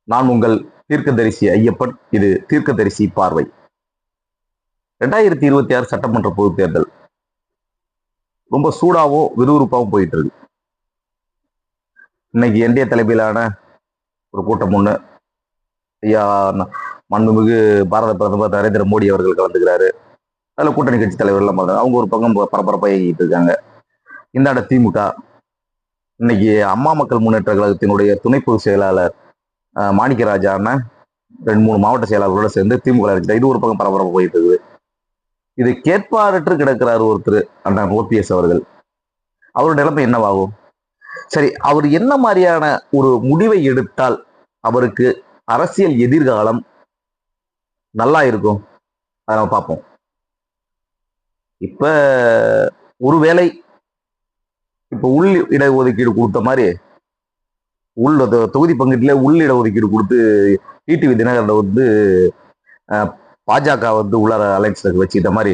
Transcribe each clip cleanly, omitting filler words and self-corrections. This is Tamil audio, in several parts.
நான் உங்கள் தீர்க்கதரிசி ஐயப்பன். இது தீர்க்கதரிசி பார்வை. 2026 சட்டமன்ற பொதுத் தேர்தல் ரொம்ப சூடாவும் விறுவிறுப்பாகவும் போயிட்டு இருக்கு. இன்னைக்கு என்டிஏ தலைமையிலான ஒரு கூட்டம் ஒண்ணு, ஐயா மாண்புமிகு பாரத பிரதமர் நரேந்திர மோடி அவர்கள் கலந்துக்கிறாரு. அதுல கூட்டணி கட்சி தலைவர்கள் அவங்க ஒரு பக்கம் பரபரப்பா இயங்கிட்டு இருக்காங்க. இந்தாண்ட திமுக இன்னைக்கு அம்மா மக்கள் முன்னேற்ற கழகத்தினுடைய துணை பொதுச் செயலாளர் மாணிக்கராஜா அண்ணன் 2-3 மாவட்ட செயலாளர்களோட சேர்ந்து திமுக இது ஒரு பக்கம் பரபரப்பு போயிட்டு இருக்குது. இது கேட்பாரற்று கிடக்கிறார் ஒருத்தர் அண்ணன் ஓபிஎஸ் அவர்கள். அவருடைய நிலைமை என்னவாகும்? சரி, அவர் என்ன மாதிரியான ஒரு முடிவை எடுத்தால் அவருக்கு அரசியல் எதிர்காலம் நல்லா இருக்கும், அதை நம்ம பார்ப்போம். இப்ப ஒருவேளை இப்ப உள் இடஒதுக்கீடு கொடுத்த மாதிரி உள் தொகுதி பங்கீட்டுல உள் இடஒதுக்கீடு கொடுத்து டிடிவி தினகரன் வந்து பாஜக வந்து உள்ளார அலைன்ஸ்ல வச்சுக்கிட்ட மாதிரி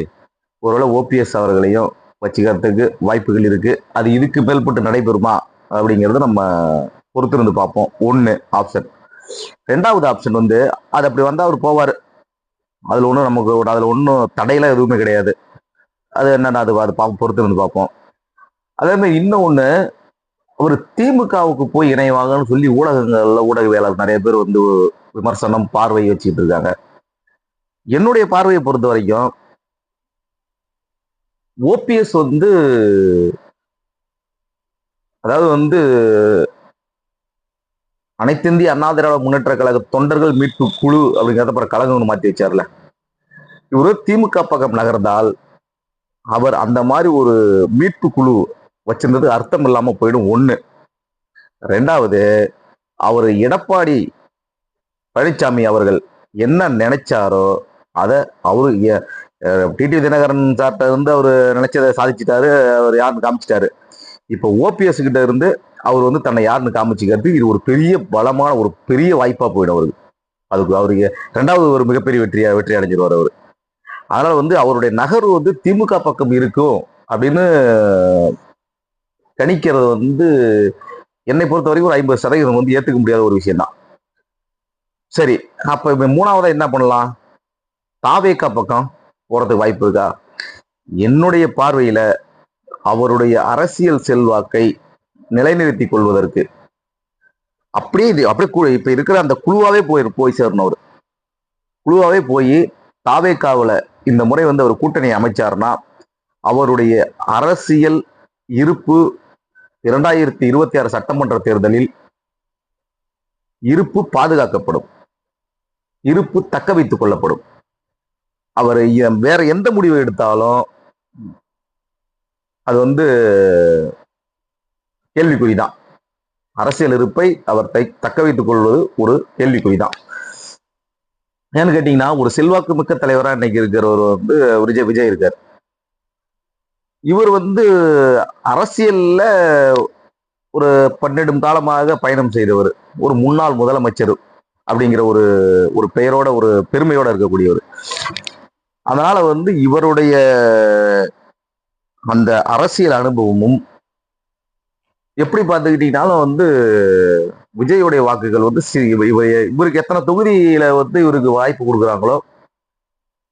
ஒருவேளை ஓபிஎஸ் அவர்களையும் வச்சுக்கிறதுக்கு வாய்ப்புகள் இருக்கு. அது இதுக்கு மேல்பட்டு நடைபெறுமா அப்படிங்கறத நம்ம பொறுத்திருந்து பார்ப்போம். ஒண்ணு ஆப்ஷன். ரெண்டாவது ஆப்ஷன் வந்து அது அப்படி வந்தா அவர் போவாரு. அதுல ஒண்ணும் நமக்கு அதுல ஒன்றும் தடையெல்லாம் எதுவுமே கிடையாது. அது என்னன்னா அது பொறுத்திருந்து பார்ப்போம். அதே மாதிரி இன்னொன்னு, அவர் திமுகவுக்கு போய் இணைவாங்கன்னு சொல்லி ஊடகங்கள்ல ஊடகவியலாளர் நிறைய பேர் வந்து விமர்சனம் பார்வை வச்சுட்டு இருக்காங்க. என்னுடைய பார்வையை பொறுத்த வரைக்கும் ஓபிஎஸ் வந்து அதாவது வந்து அனைத்து இந்திய அண்ணா திராவிட முன்னேற்ற கழக தொண்டர்கள் மீட்பு குழு அப்படிங்கிறத அப்புறம் கழகம் மாற்றி வச்சார்ல. இவரு திமுக பக்கம் நகர்ந்தால் அவர் அந்த மாதிரி ஒரு மீட்பு குழு வச்சிருந்தது அர்த்தம் இல்லாம போயிடும். ஒண்ணு. ரெண்டாவது, அவர் எடப்பாடி பழனிசாமி அவர்கள் என்ன நினைச்சாரோ அதை அவரு டிடிவி தினகரன் சார்ட்ட இருந்து அவர் நினைச்சதை சாதிச்சுட்டாரு. அவர் யாருன்னு காமிச்சிட்டாரு. இப்ப ஓபிஎஸ் கிட்ட இருந்து அவர் வந்து தன்னை யாருன்னு காமிச்சுக்கிறது இது ஒரு பெரிய பலமான ஒரு பெரிய வாய்ப்பா போயிடும் அவருக்கு. அதுக்கு அவருக்கு ரெண்டாவது ஒரு மிகப்பெரிய வெற்றி அடைஞ்சிருவார் அவரு. அதனால வந்து அவருடைய நகர்வு வந்து திமுக பக்கம் இருக்கும் அப்படின்னு கணிக்கிறது வந்து என்னை பொறுத்த வரைக்கும் ஒரு 50% வந்து ஏத்துக்க முடியாத ஒரு விஷயம் தான். சரி, அப்ப மூணாவதா என்ன பண்ணலாம்? தாவேகா பக்கம் போறதுக்கு வாய்ப்பு இருக்கா? என்னுடைய பார்வையில அவருடைய அரசியல் செல்வாக்கை நிலைநிறுத்திக் கொள்வதற்கு அப்படியே இப்ப இருக்கிற அந்த குழுவாவே போய் சேரணும். அவர் குழுவாவே போய் தாவேகாவுல இந்த முறை வந்து அவர் கூட்டணி அமைச்சார்னா அவருடைய அரசியல் இருப்பு 2026 சட்டமன்ற தேர்தலில் இருப்பு பாதுகாக்கப்படும், இருப்பு தக்க வைத்துக் கொள்ளப்படும். அவர் வேற எந்த முடிவு எடுத்தாலும் அது வந்து கேள்விக்குறிதான். அரசியல் இருப்பை அவர் தக்க வைத்துக் கொள்வது ஒரு கேள்விக்குறிதான். ஏன்னு கேட்டீங்கன்னா, ஒரு செல்வாக்கு மிக்க தலைவரா இன்னைக்கு இருக்கிறவர் வந்து விஜய் இருக்கார். இவர் வந்து அரசியல்ல ஒரு 12 காலமாக பயணம் செய்தவர், ஒரு முன்னாள் முதலமைச்சர் அப்படிங்கிற ஒரு பெயரோட ஒரு பெருமையோட இருக்கக்கூடியவர். அதனால வந்து இவருடைய அந்த அரசியல் அனுபவமும் எப்படி பார்த்துக்கிட்டீங்கன்னாலும் வந்து விஜயுடைய வாக்குகள் வந்து இவருக்கு எத்தனை தொகுதியில வந்து இவருக்கு வாய்ப்பு கொடுக்குறாங்களோ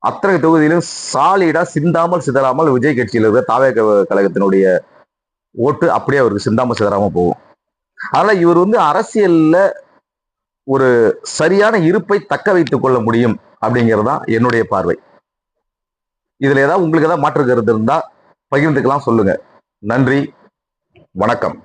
அத்தனை தொகுதியிலும் சாலிடா சிந்தாமல் சிதறாமல் விஜய் கட்சியில இருக்க தாவேக கழகத்தினுடைய ஓட்டு அப்படியே அவருக்கு சிந்தாமல் சிதறாம போகும். அதனால இவர் வந்து அரசியல்ல ஒரு சரியான இருப்பை தக்க வைத்துக் கொள்ள முடியும் அப்படிங்கிறதுதான் என்னுடைய பார்வை. இதுல ஏதாவது உங்களுக்கு ஏதாவது மாற்று கருத்து இருந்தா பகிர்ந்துக்கலாம், சொல்லுங்க. நன்றி, வணக்கம்.